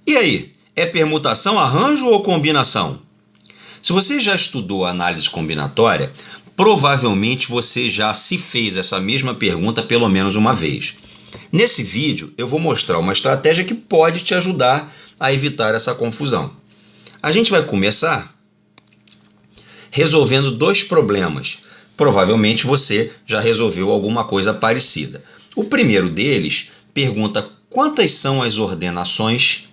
E aí, é permutação, arranjo ou combinação? Se você já estudou análise combinatória, provavelmente você já se fez essa mesma pergunta pelo menos uma vez. Nesse vídeo, eu vou mostrar uma estratégia que pode te ajudar a evitar essa confusão. A gente vai começar resolvendo dois problemas. Provavelmente você já resolveu alguma coisa parecida. O primeiro deles pergunta quantas ordenações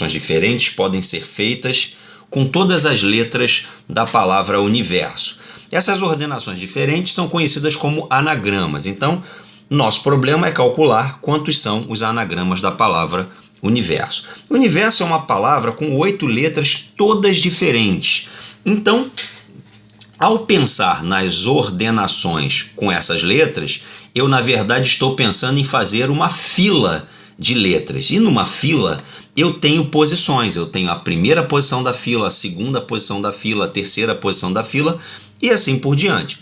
diferentes podem ser feitas com todas as letras da palavra universo. Essas ordenações diferentes são conhecidas como anagramas. Então, nosso problema é calcular quantos são os anagramas da palavra universo. Universo é uma palavra com 8 letras todas diferentes. Então, ao pensar nas ordenações com essas letras, eu na verdade estou pensando em fazer uma fila de letras. E numa fila eu tenho posições. Eu tenho a primeira posição da fila, a segunda posição da fila, a terceira posição da fila e assim por diante.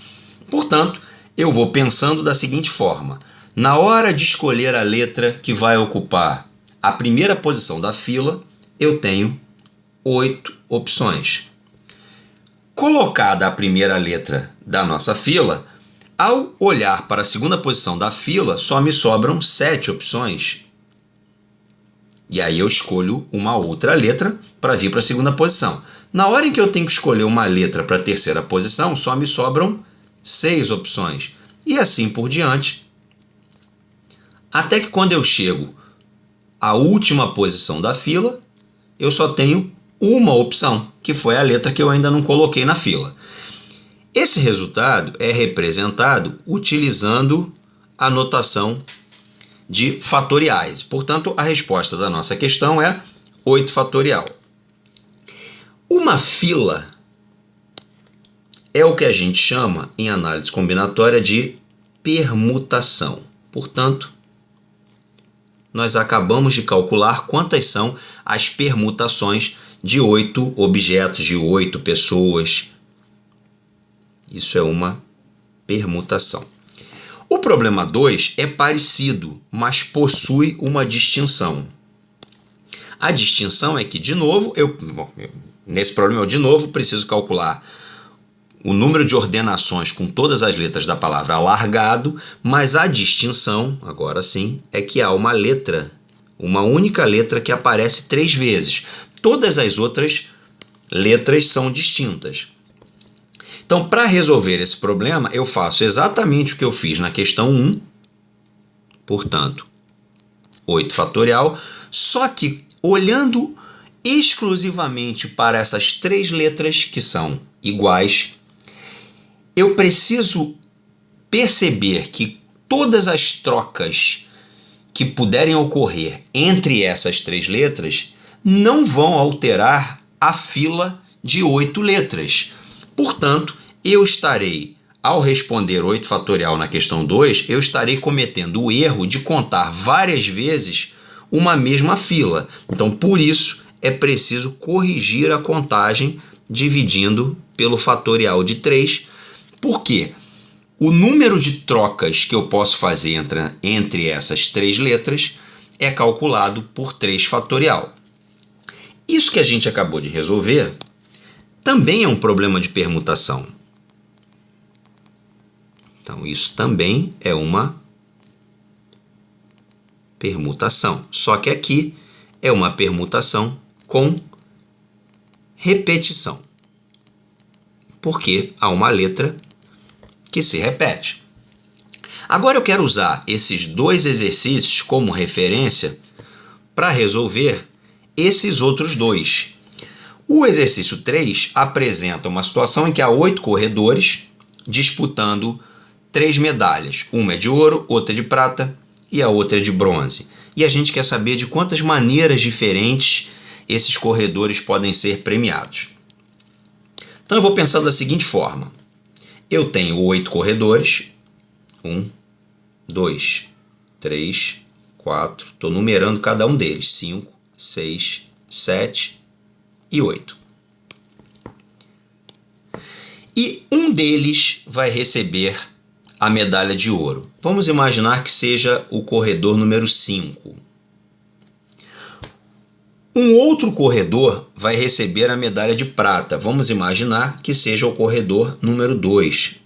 Portanto, eu vou pensando da seguinte forma. Na hora de escolher a letra que vai ocupar a primeira posição da fila, eu tenho 8 opções. Colocada a primeira letra da nossa fila, ao olhar para a segunda posição da fila, só me sobram 7 opções. E aí eu escolho uma outra letra para vir para a segunda posição. Na hora em que eu tenho que escolher uma letra para a terceira posição, só me sobram 6 opções. E assim por diante. Até que quando eu chego à última posição da fila, eu só tenho uma opção, que foi a letra que eu ainda não coloquei na fila. Esse resultado é representado utilizando a notação de fatoriais. Portanto, a resposta da nossa questão é 8 fatorial. Uma fila é o que a gente chama, em análise combinatória, de permutação. Portanto, nós acabamos de calcular quantas são as permutações de 8 objetos, de 8 pessoas. Isso é uma permutação. O problema 2 é parecido, mas possui uma distinção. A distinção é que, de novo, nesse problema eu de novo preciso calcular o número de ordenações com todas as letras da palavra alargado, mas a distinção, agora sim, é que há uma letra, uma única letra que aparece 3 vezes. Todas as outras letras são distintas. Então, para resolver esse problema, eu faço exatamente o que eu fiz na questão 1, portanto, 8 fatorial, só que olhando exclusivamente para essas 3 letras que são iguais, eu preciso perceber que todas as trocas que puderem ocorrer entre essas 3 letras não vão alterar a fila de 8 letras. Portanto, eu estarei, ao responder 8 fatorial na questão 2, eu estarei cometendo o erro de contar várias vezes uma mesma fila. Então, por isso, é preciso corrigir a contagem dividindo pelo fatorial de 3, porque o número de trocas que eu posso fazer entre essas 3 letras é calculado por 3 fatorial. Isso que a gente acabou de resolver também é um problema de permutação. Então, isso também é uma permutação. Só que aqui é uma permutação com repetição. Porque há uma letra que se repete. Agora eu quero usar esses 2 exercícios como referência para resolver esses outros 2. O exercício 3 apresenta uma situação em que há 8 corredores disputando 3 medalhas. Uma é de ouro, outra é de prata e a outra é de bronze. E a gente quer saber de quantas maneiras diferentes esses corredores podem ser premiados. Então eu vou pensar da seguinte forma. Eu tenho 8 corredores. 1, 2, 3, 4. Estou numerando cada um deles. 5, 6, 7 e 8. E um deles vai receber a medalha de ouro. Vamos imaginar que seja o corredor número 5. Um outro corredor vai receber a medalha de prata. Vamos imaginar que seja o corredor número 2.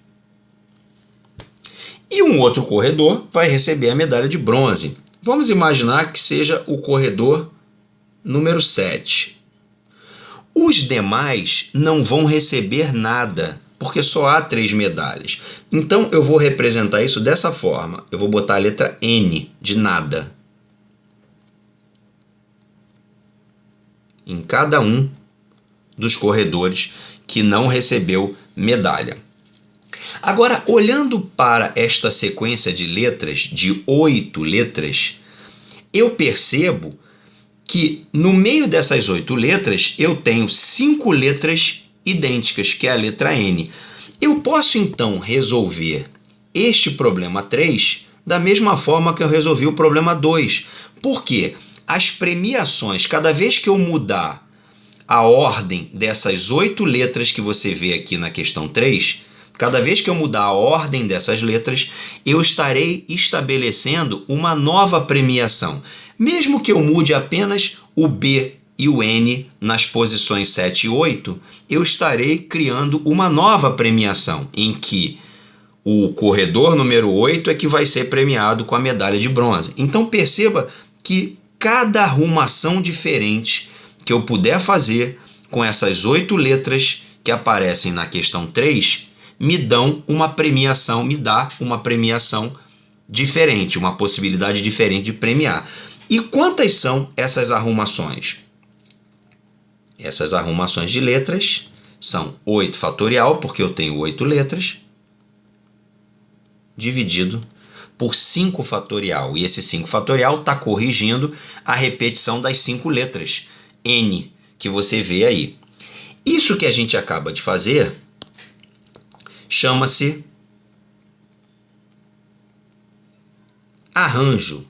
E um outro corredor vai receber a medalha de bronze. Vamos imaginar que seja o corredor número 7. Os demais não vão receber nada, porque só há 3 medalhas. Então eu vou representar isso dessa forma. Eu vou botar a letra N de nada em cada um dos corredores que não recebeu medalha. Agora, olhando para esta sequência de letras, de 8 letras, eu percebo que no meio dessas 8 letras eu tenho 5 letras idênticas, que é a letra N. Eu posso então resolver este problema 3 da mesma forma que eu resolvi o problema 2. Por quê? As premiações, cada vez que eu mudar a ordem dessas 8 letras que você vê aqui na questão 3, cada vez que eu mudar a ordem dessas letras, eu estarei estabelecendo uma nova premiação. Mesmo que eu mude apenas o B e o N nas posições 7 e 8, eu estarei criando uma nova premiação, em que o corredor número 8 é que vai ser premiado com a medalha de bronze. Então perceba que cada arrumação diferente que eu puder fazer com essas 8 letras que aparecem na questão 3 me dá uma premiação diferente, uma possibilidade diferente de premiar. E quantas são essas arrumações? Essas arrumações de letras são 8 fatorial, porque eu tenho 8 letras, dividido por 5 fatorial. E esse 5 fatorial está corrigindo a repetição das 5 letras N que você vê aí. Isso que a gente acaba de fazer chama-se arranjo.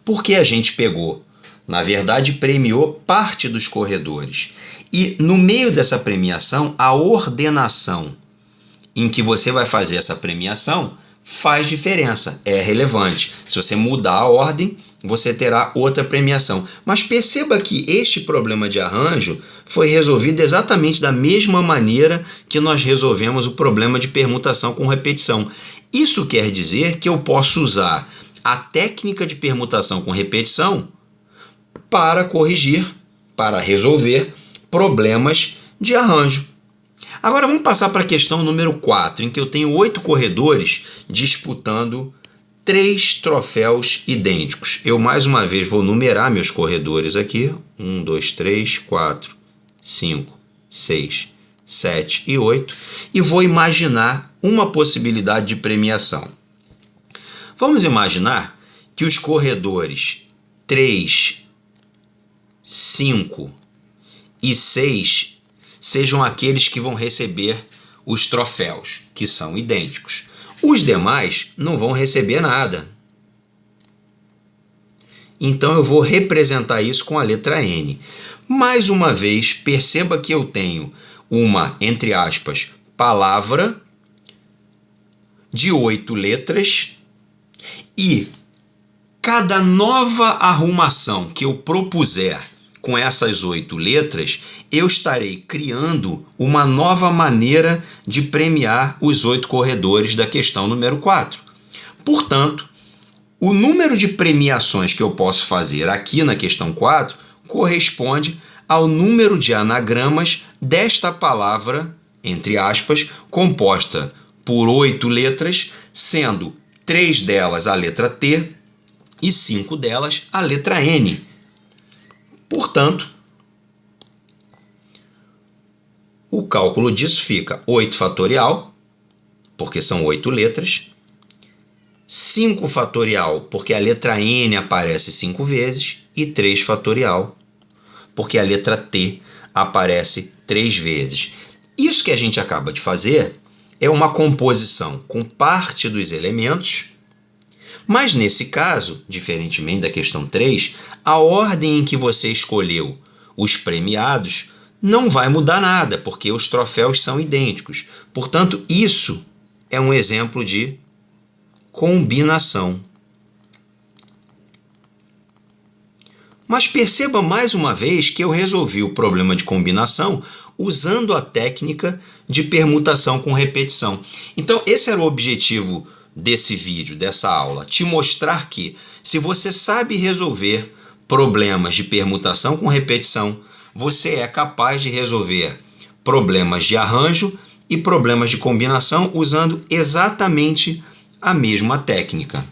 Porque a gente pegou, na verdade, premiou parte dos corredores. E no meio dessa premiação, a ordenação em que você vai fazer essa premiação faz diferença, é relevante. Se você mudar a ordem, você terá outra premiação. Mas perceba que este problema de arranjo foi resolvido exatamente da mesma maneira que nós resolvemos o problema de permutação com repetição. Isso quer dizer que eu posso usar a técnica de permutação com repetição para corrigir, para resolver problemas de arranjo. Agora vamos passar para a questão número 4, em que eu tenho 8 corredores disputando 3 troféus idênticos. Eu mais uma vez vou numerar meus corredores aqui. 1, 2, 3, 4, 5, 6, 7 e 8. E vou imaginar uma possibilidade de premiação. Vamos imaginar que os corredores 3, 5 e 6 sejam aqueles que vão receber os troféus, que são idênticos. Os demais não vão receber nada. Então eu vou representar isso com a letra N. Mais uma vez, perceba que eu tenho uma, entre aspas, palavra de 8 letras e cada nova arrumação que eu propuser com essas 8 letras, eu estarei criando uma nova maneira de premiar os 8 corredores da questão número 4. Portanto, o número de premiações que eu posso fazer aqui na questão 4 corresponde ao número de anagramas desta palavra, entre aspas, composta por 8 letras, sendo 3 delas a letra T e 5 delas a letra N. Portanto, o cálculo disso fica 8 fatorial, porque são 8 letras, 5 fatorial, porque a letra N aparece 5 vezes, e 3 fatorial, porque a letra T aparece 3 vezes. Isso que a gente acaba de fazer é uma composição com parte dos elementos, mas nesse caso, diferentemente da questão 3, a ordem em que você escolheu os premiados não vai mudar nada, porque os troféus são idênticos. Portanto, isso é um exemplo de combinação. Mas perceba mais uma vez que eu resolvi o problema de combinação usando a técnica de permutação com repetição. Então, esse era o objetivo desse vídeo, dessa aula, te mostrar que se você sabe resolver problemas de permutação com repetição, você é capaz de resolver problemas de arranjo e problemas de combinação usando exatamente a mesma técnica.